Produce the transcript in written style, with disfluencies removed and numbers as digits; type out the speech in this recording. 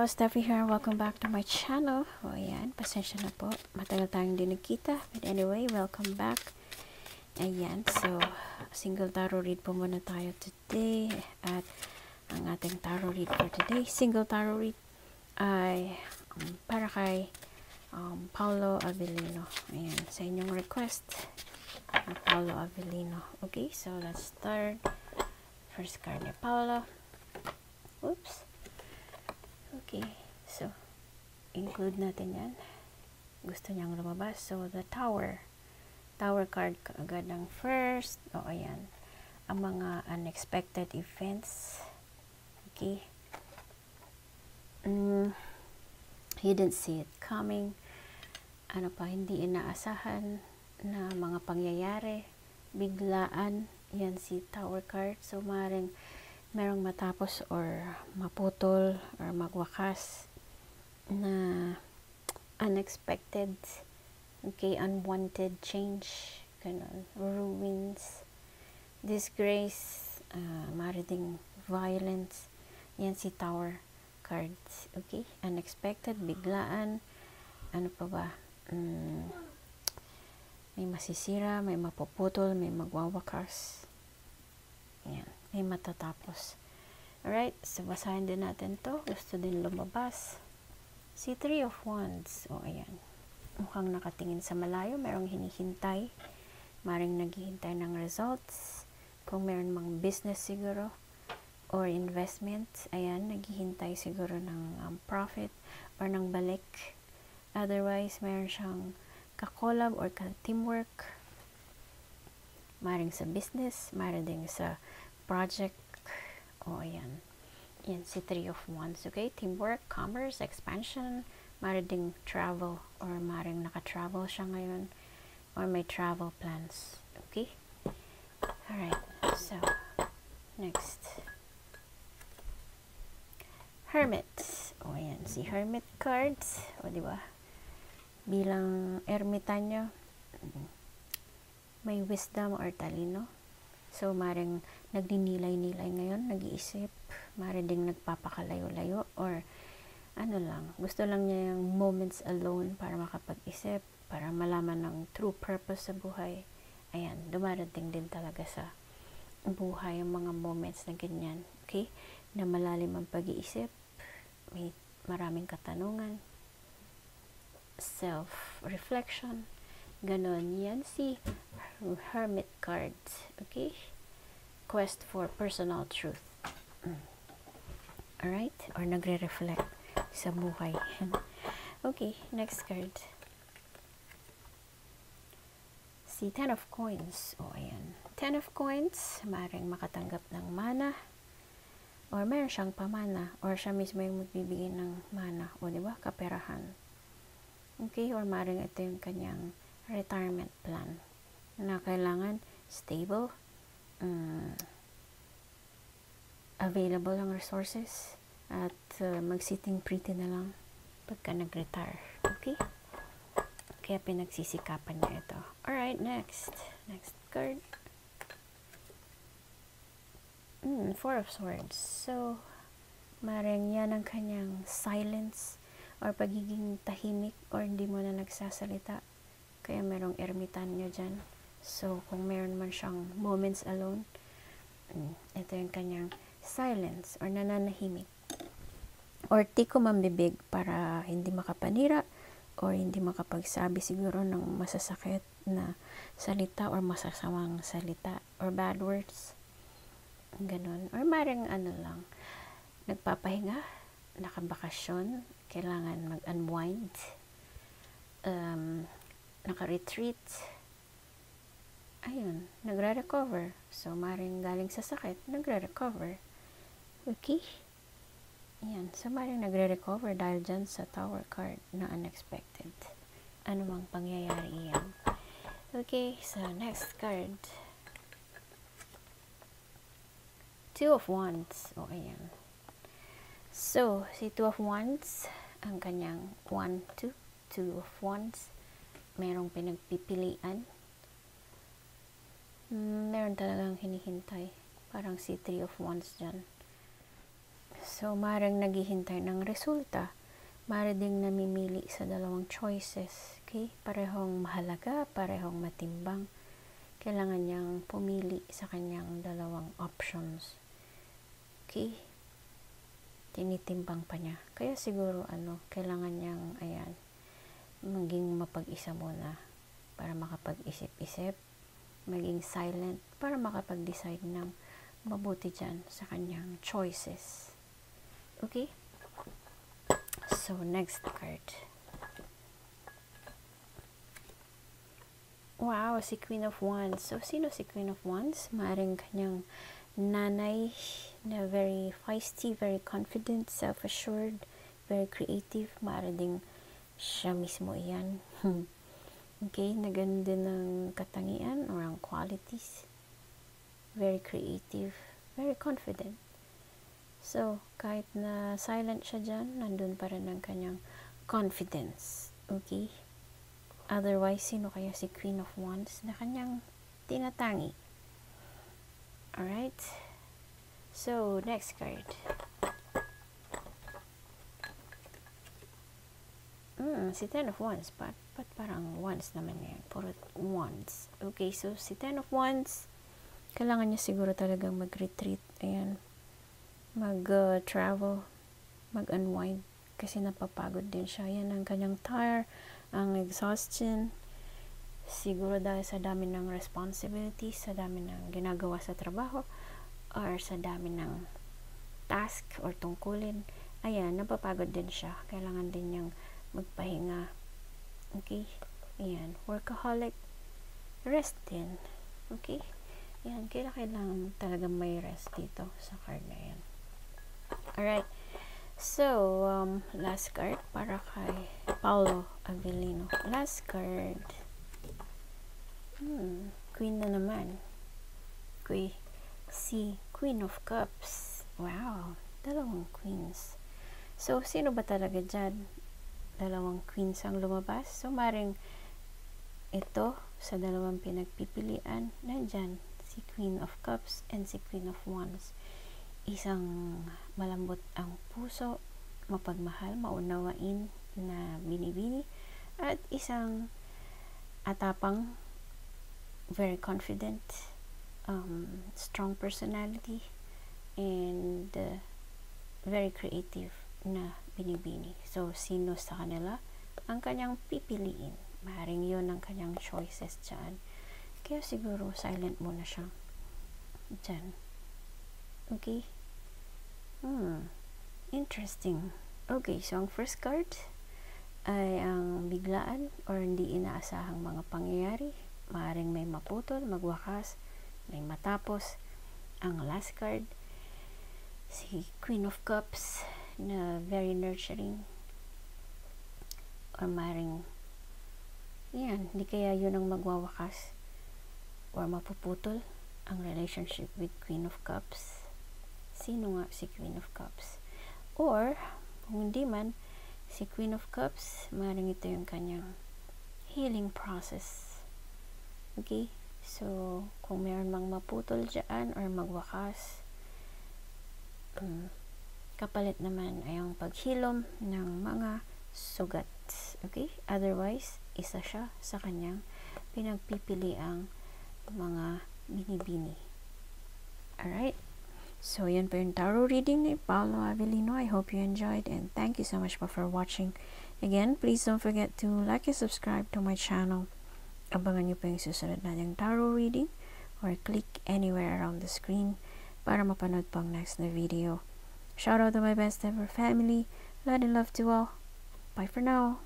Hello, Steffi here. Welcome back to my channel. O ayan, pasensya na po. Matagal tayong hindi nagkita. But anyway, welcome back. Ayan, so single tarot read po muna tayo today. At ang ating tarot read for today, single tarot read ay para kay Paulo Avellino. Ayan, sa inyong request, Paulo Avellino. Okay, so let's start. First card ni Paulo. Oops. Okay, so include natin yan. Gusto niyang lumabas. So the tower card agad ang first. O ayan, ang mga unexpected events. Okay, he didn't see it coming. Ano pa, hindi inaasahan na mga pangyayari, biglaan. Yan si tower card. So maaaring merong matapos or maputol or magwakas na unexpected, okay, unwanted change, ganun, ruins, disgrace, maaaring violence. Yan si tower cards. Okay, unexpected, biglaan, ano pa ba, may masisira, may mapuputol, may magwawakas, yan, may matatapos. Alright, so basahin din natin to. Gusto din lumabas si Three of Wands. O ayan, mukhang nakatingin sa malayo, merong hinihintay, maring naghihintay ng results. Kung meron mang business siguro or investment, ayan, naghihintay siguro ng profit or ng balik. Otherwise, meron siyang ka-collab or ka-teamwork, maring sa business, maring din sa project. O ayan, yan si Three of Wands. Okay, teamwork, commerce, expansion, maring ding travel or maring naka-travel siya ngayon or may travel plans. Okay, alright, so next, Hermit. O ayan, si Hermit cards. O diba, bilang ermitanyo, may wisdom or talino. So maring nagninilay-nilay ngayon, nag-iisip, maring ding nagpapakalayo-layo or ano lang, gusto lang niya yung moments alone para makapag-isip, para malaman ng true purpose sa buhay. Ayan, dumarating din talaga sa buhay yung mga moments na ganyan, okay, na malalim ang pag-iisip, may maraming katanungan, self-reflection, ganon. Yan si Hermit cards. Okay, quest for personal truth. Alright, or nagre-reflect sa buhay. Okay, next card, si Ten of Coins. O ayan, Ten of Coins, maaaring makatanggap ng mana or meron siyang pamana or siya mismo yung magbibigay ng mana, o diba, kaperahan. Okay, or maaaring ito yung kanyang retirement plan na kailangan stable, available ang resources, at mag-sitting pretty na lang pagka nag-retire. Okay, kaya pinagsisikapan niya ito. Alright, next card, Four of Swords. So maaaring yan ang kanyang silence or pagiging tahimik or hindi mo na nagsasalita, kaya merong ermitanyo dyan. So kung meron man siyang moments alone, ito yung kanyang silence or nananahimik or tikom ang bibig para hindi makapanira or hindi makapagsabi siguro ng masasakit na salita or masasamang salita or bad words, ganon. Or maring ano lang, nagpapahinga, nakabakasyon, kailangan mag-unwind, naka-retreat, ayun, nagre-recover. So maring galing sa sakit, nagre-recover. Okay, yan, so maring nagre-recover dahil dyan sa Tower card na unexpected, ano mang pangyayari yan. Okay, so next card, Two of Wands. O ayan, so si Two of Wands, ang kanyang 1, 2, Two of Wands, merong pinagpipilian, meron talagang hinihintay, parang si Three of Wands dyan. So, maring naghihintay ng resulta. Mari ding namimili sa dalawang choices. Okay? Parehong mahalaga, parehong matimbang. Kailangan niyang pumili sa kanyang dalawang options. Okay? Tinitimbang pa niya. Kaya siguro, kailangan niyang, maging mapag-isa muna para makapag-isip-isip. Maging silent para makapag-decide ng mabuti dyan sa kanyang choices. Okay? So, next card. Wow, si Queen of Wands. So, sino si Queen of Wands? Maaring kanyang nanay na very feisty, very confident, self-assured, very creative. Maaring ding siya mismo iyan. Okay, naganda ng katangian or ang qualities. Very creative, very confident. So, kahit na silent siya dyan, nandun pa rin ang kanyang confidence. Okay? Otherwise, sino kaya si Queen of Wands na kanyang tinatangi? Alright? So, next card. Si Ten of Wands. But parang Wands naman yan. Puro Wands. Okay, so si Ten of Wands, kailangan niya siguro talagang mag-retreat. Ayan. Mag-travel. Mag-unwind. Kasi napapagod din siya. Yan ang kanyang tire. Ang exhaustion, siguro dahil sa dami ng responsibilities, sa dami ng ginagawa sa trabaho, or sa dami ng task or tungkulin, ayan, napapagod din siya. Kailangan din niyang magpahinga. Okay? Ayan, workaholic, rest din. Okay? Ayan, kailangan talaga may rest dito sa card na yan. Alright. So, last card para kay Paulo Avellino. Last card. Queen na naman. Si Queen of Cups. Wow. Dalawang queens. So, sino ba talaga dyan? Dalawang queens ang lumabas. So, maring ito sa dalawang pinagpipilian. Nandyan si Queen of Cups and si Queen of Wands. Isang malambot ang puso, mapagmahal, maunawain na binibini, at isang atapang, very confident, strong personality, and very creative na binibini. So, sino sa kanila ang kanyang pipiliin? Maaaring yun ang kanyang choices dyan. Kaya siguro silent muna siya dyan. Okay? Interesting. Okay, so ang first card ay ang biglaan or hindi inaasahang mga pangyayari. Maaaring may maputol, magwakas, may matapos. Ang last card, si Queen of Cups na very nurturing. Or maaaring, yan, hindi kaya yun ang magwawakas or mapuputol ang relationship with Queen of Cups. Sino nga si Queen of Cups? Or, kung hindi man, si Queen of Cups, maaaring ito yung kanyang healing process. Okay? So, kung meron mang maputol dyan or magwakas, kapalit naman ay ang paghilom ng mga sugat. Okay? Otherwise, isa siya sa kanyang pinagpipiliang mga binibini. Alright? So, yan po yung tarot reading ni Paulo Avellino. I hope you enjoyed and thank you so much for watching. Again, please don't forget to like and subscribe to my channel. Abangan nyo po yung susunod nating tarot reading or click anywhere around the screen para mapanood pang next na video. Shout out to my best ever family. Light and love to all. Bye for now.